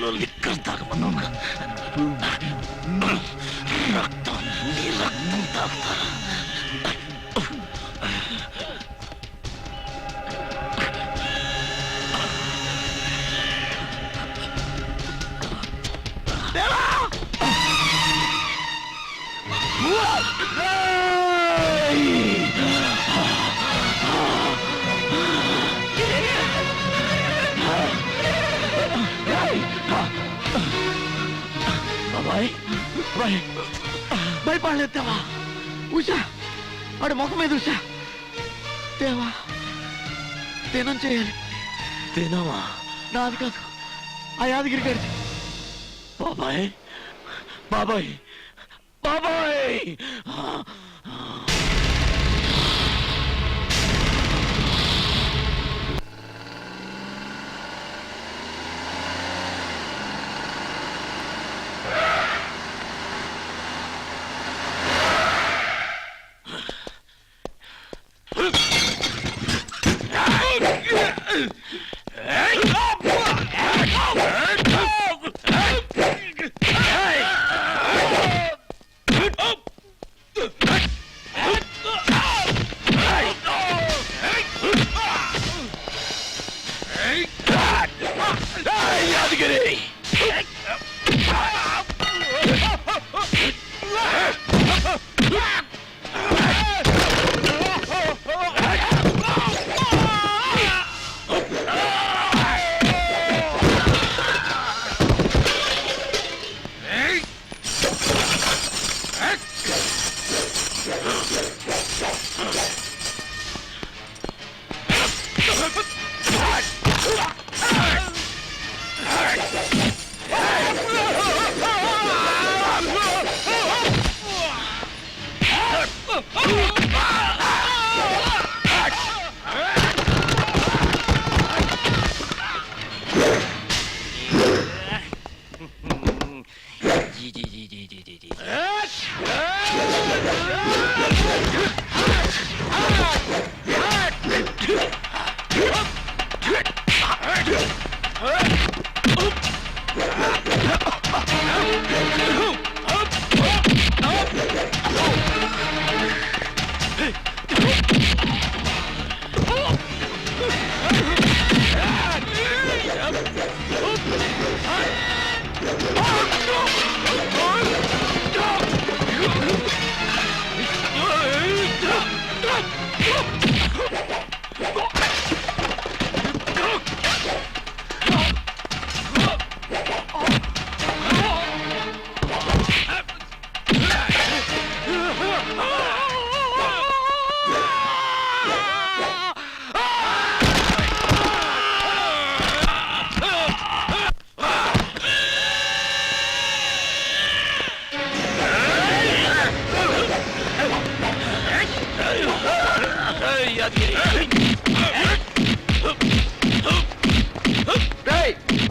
Kilo liquor తాగమన్నావుగా, రక్తం నీ రక్తం తాగుతారా? భయపడలేదు దేవా. ఉషా వాడి ముఖం మీద ఉషా. దేవా దినం చేయాలి. తినవా? నాది కాదు, ఆ యాదగిరి గారిది. బాబాయ్ బాబాయ్ బాబాయ్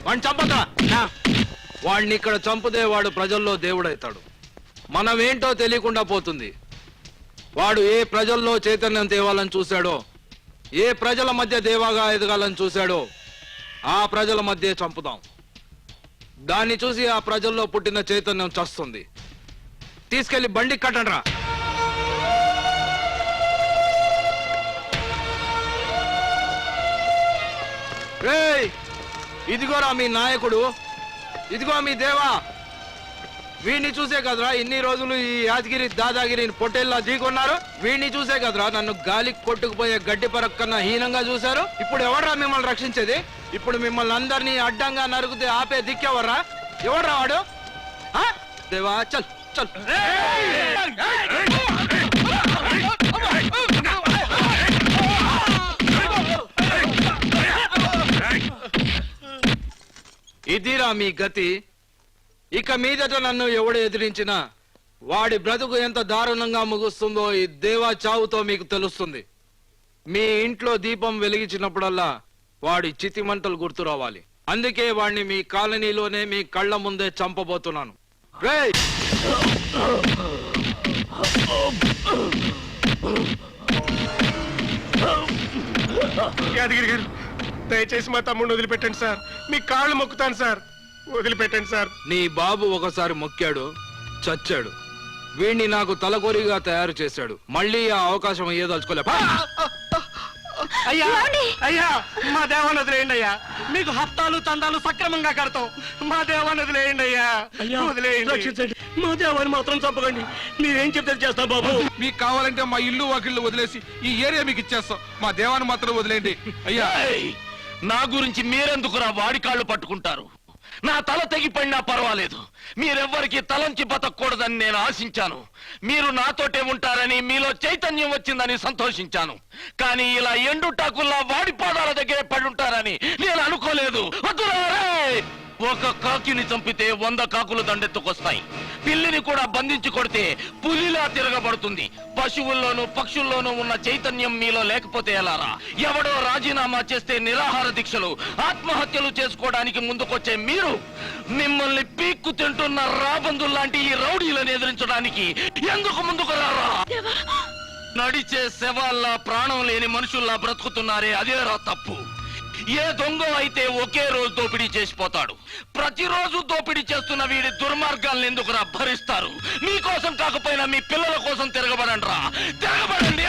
వాడిని చంపక. వాడిని ఇక్కడ చంపుతే వాడు ప్రజల్లో దేవుడైతాడు. మనమేంటో తెలియకుండా పోతుంది. వాడు ఏ ప్రజల్లో చైతన్యం తేవాలని చూశాడో, ఏ ప్రజల మధ్య దేవాగా ఎదగాలని చూశాడో ఆ ప్రజల మధ్య చంపుదాం. దాన్ని చూసి ఆ ప్రజల్లో పుట్టిన చైతన్యం చస్తుంది. తీసుకెళ్లి బండి కట్టండ్రా. ఇదిగోరా మీ నాయకుడు, ఇదిగో మీ దేవా. వీడిని చూసే కదరా ఇన్ని రోజులు ఈ యాదగిరి దాదాగిరిని పొట్టేల్లా దిగొన్నారు. వీడిని చూసే కదరా నన్ను గాలికి కొట్టుకుపోయే గడ్డి పరక్ కన్నా హీనంగా చూశారు. ఇప్పుడు ఎవడ్రా మిమ్మల్ని రక్షించేది? ఇప్పుడు మిమ్మల్ని అందరినీ అడ్డంగా నరుకుతే ఆపే దిక్కెవర్రా? ఎవడ్రా వాడు? దేవా చల్ చల్. ఇదిరా మీ గతి. ఇక మీదట నన్ను ఎవడు ఎదిరించినా వాడి బ్రతుకు ఎంత దారుణంగా ముగుస్తుందో ఈ దేవా చావుతో మీకు తెలుస్తుంది. మీ ఇంట్లో దీపం వెలిగించినప్పుడల్లా వాడి చితిమంటలు గుర్తు రావాలి. అందుకే వాడిని మీ కాలనీలోనే మీ కళ్ళ ముందే చంపబోతున్నాను. యాదగిరి గారు, దయచేసి మా తమ్ముడిని వదిలిపెట్టండి సార్. మీ కాళ్ళు మొక్కుతాను సార్. వదిలిపెట్టండి సార్. నీ బాబు ఒకసారి మొక్కాడు, చచ్చాడు. వీణ్ణి నాకు తలకొరిగా తయారు చేశాడు. మళ్ళీ ఆ అవకాశం అయ్యేదలుచుకోలే. అయ్యా అయ్యా, మా దేవాన్ని వదిలేయండి అయ్యా. మీకు హప్తాలు చందాలు సక్రమంగా కడతాం. మా దేవాన్ని వదిలేయండి అయ్యా. వదిలేయండి. మా దేవాన్ని మాత్రం చంపకండి. మీరేం చెప్తే చేస్తాం బాబు. మీకు కావాలంటే మా ఇల్లు వాకిళ్ళు వదిలేసి ఈ ఏరియా మీకు ఇచ్చేస్తాం. మా దేవాన్ని మాత్రం వదిలేండి అయ్యా. ఏయ్! నా గురించి మీరెందుకురా వాడి కాళ్ళు పట్టుకుంటారు? నా తల తెగిపడినా పర్వాలేదు, మీరెవ్వరికి తలంచి బతకూడదని నేను ఆశించాను. మీరు నాతోటే ఉంటారని, మీలో చైతన్యం వచ్చిందని సంతోషించాను. కానీ ఇలా ఎండుటాకుల్లా వాడి పాదాల దగ్గరే పడి ఉంటారని నేను అనుకోలేదు. వద్దురా రేయ్! ఒక కాకిని చంపితే 100 కాకులు దండెత్తుకొస్తాయి. పిల్లిని కూడా బంధించి కొడితే పులిలా తిరగబడుతుంది. పశువుల్లోనూ పక్షుల్లోనూ ఉన్న చైతన్యం మీలో లేకపోతే ఎలారా? ఎవడో రాజీనామా చేస్తే నిరాహార దీక్షలు, ఆత్మహత్యలు చేసుకోవడానికి ముందుకొచ్చే మీరు, మిమ్మల్ని పీక్కు తింటున్న రాబందుల్లాంటి ఈ రౌడీలను ఎదిరించడానికి ఎందుకు ముందుకు రారా? నడిచే శవాల్లా ప్రాణం లేని మనుషుల్లా బ్రతుకుతున్నారే, అదేరా తప్పు. ఏ దొంగ అయితే ఒకే రోజు దోపిడీ చేసిపోతాడు. ప్రతిరోజు దోపిడీ చేస్తున్న వీడి దుర్మార్గాలను ఎందుకురా భరిస్తారు? మీకోసం కాకపోయినా మీ పిల్లల కోసం తిరగబడండి రా, తిరగబడండి.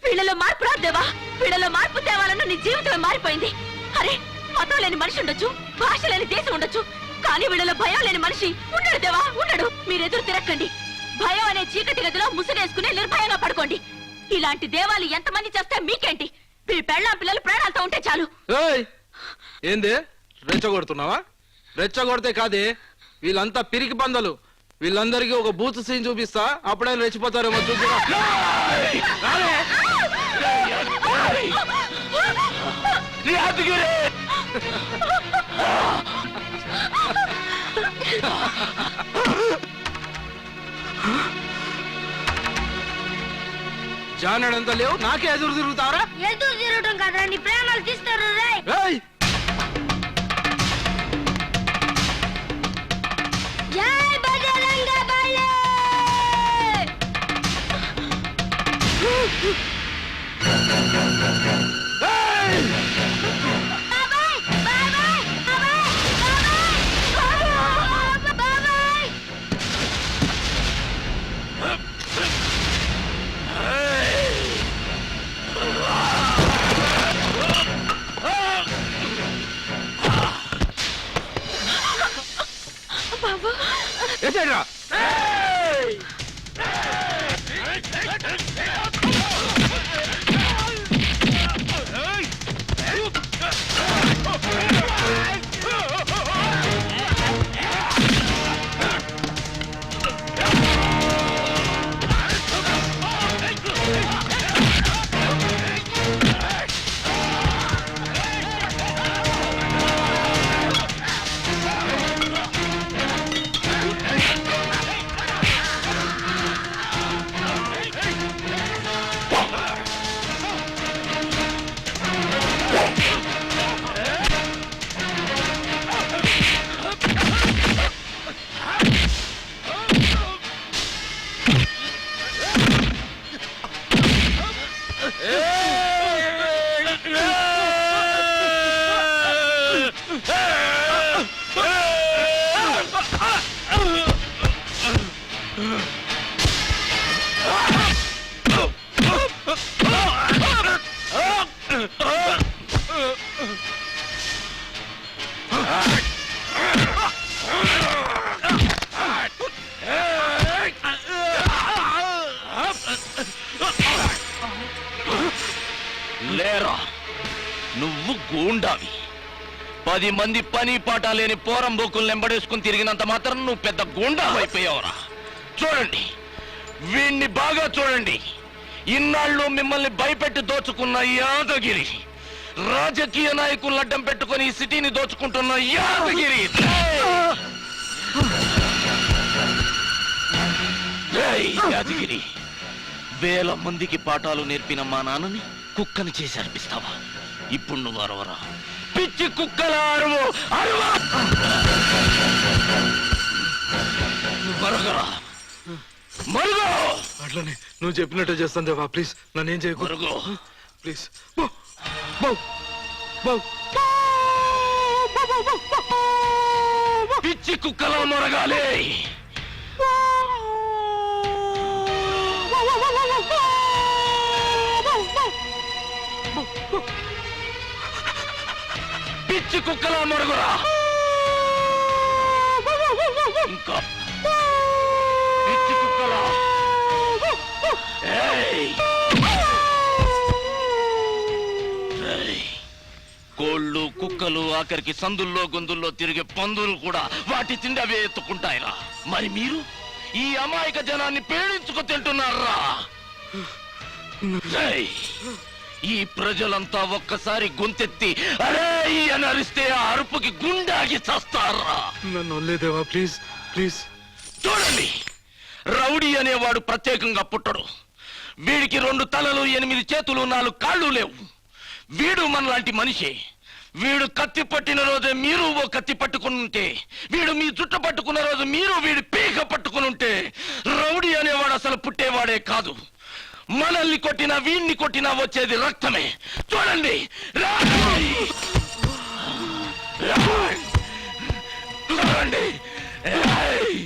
వీళ్ళలో మార్పు రాదేవా? వీళ్ళలో మార్పు తేవాలన్న నీ జీవితమే మారిపోయింది. అరే, మతం లేని మనిషి ఉండొచ్చు, భాష లేని దేశం ఉండొచ్చు, కానీ వీళ్ళలో భయం లేని మనిషి ఉండడు దేవా, ఉండడు. మీరెదురు తిరక్కండి. భయం అనే చీకటి గదిలో ముసుగేసుకుని నిర్భయంగా పడుకోండి. ఇలాంటి దేవాలు ఎంతమంది చేస్తే మీకేంటి? మీ పెళ్ళాం పిల్లలు ప్రాణాలతో ఉంటే చాలు. ఏయ్! ఏంది రెచ్చగొడుతున్నావా? రెచ్చగొడితే కాదే, వీళ్ళంతా పిరికి పందలు. వీళ్ళందరికీ ఒక బూత్ సీన్ చూపిస్తా, అప్పుడైనా రెచ్చిపోతారేమో చూసిరా. జానడంతా లేవు, నాకే ఎదురు తిరుగుతారా? ఎదురు తిరగటం కదా, నీ ప్రాణాలు తీస్తారు. ఏయ్! జై బజరంగ బలి! బాబాయ్! బాబాయ్! బాబాయ్! బాబాయ్! బాబాయ్! ఎసేరా? లేరా, నువ్వు గూండావి. 10 మంది పని పాట లేని పోరంబోకుల్ని వెంబడేసుకుని తిరిగినంత మాత్రం నువ్వు పెద్ద గూండా అయిపోయావురా. చూడండి, వీణ్ణి బాగా చూడండి. ఇన్నాళ్ళు మిమ్మల్ని భయపెట్టి దోచుకున్న యాదగిరి, రాజకీయ నాయకులను అడ్డం పెట్టుకుని ఈ సిటీని దోచుకుంటున్న యాదగిరి. యాదగిరి, వేల మందికి పాఠాలు నేర్పిన మా నాన్నని కుక్కని చేసి అర్పిస్తావా? ఇప్పుడు నువ్వు అరవరా, పిచ్చి కుక్కల అరువు అరువా. మరుగరా, మరుగు. అట్లనే నువ్వు చెప్పినట్టు చేస్తాను దేవా. ప్లీజ్ నన్ను ఏం చేయకూడదు. మరుగు. ప్లీజ్. బౌ బౌ బౌ. పిచ్చి కుక్కలా మొరగాలి. పిచ్చి కుక్కలా మొరగురా. ఇంకా పిచ్చి కుక్కలా. ఏయ్! ఏయ్! కోళ్ళు, కుక్కలు, ఆఖరికి సందుల్లో గొంతుల్లో తిరిగే పందులు కూడా వాటి తిండి అవే ఎత్తుకుంటాయిరా. మరి మీరు ఈ అమాయక జనాన్ని పీడించుకు తింటున్నారా? ఏయ్! ఈ ప్రజలంతా ఒక్కసారి గొంతెత్తి అరే అని అరిస్తే ఆ అరుపుకి గుండాగి చస్తారా? నన్ను వదిలేదేవా, ప్లీజ్ ప్లీజ్. చూడండి, రౌడీ అనేవాడు ప్రత్యేకంగా పుట్టడు. వీడికి 2 తలలు, 8 చేతులు, 4 కాళ్ళు లేవు. వీడు మనలాంటి మనిషే. వీడు కత్తి పట్టిన రోజే మీరు ఓ కత్తి పట్టుకుని ఉంటే, వీడు మీ జుట్టు పట్టుకున్న రోజు మీరు వీడి పీక పట్టుకుని ఉంటే, రౌడీ అనేవాడు అసలు పుట్టేవాడే కాదు. మనల్ని కొట్టినా వీడిని కొట్టినా వచ్చేది రక్తమే. చూడండి, రాయ్! రాయ్! చూడండి, రాయ్!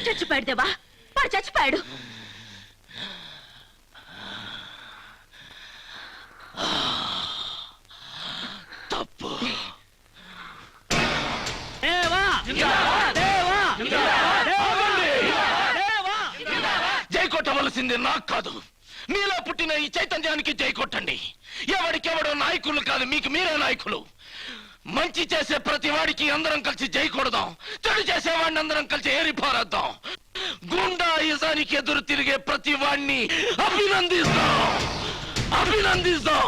చచ్చిపోయాడు దేవా, వాడు చచ్చిపోయాడు. తప్పు. జై కొట్టవలసింది నాకు కాదు, మీలో పుట్టిన ఈ చైతన్యానికి జై కొట్టండి. ఎవడికెవడో నాయకులు కాదు, మీకు మీరే నాయకులు. మంచి చేసే ప్రతి వాడికి అందరం కలిసి జై కొడదాం. చెడు చేసేవాడిని అందరం కలిసి ఏరిపారేద్దాం. గుండా ఇజానికి ఎదురు తిరిగే ప్రతి వాడిని అభినందిస్తాం.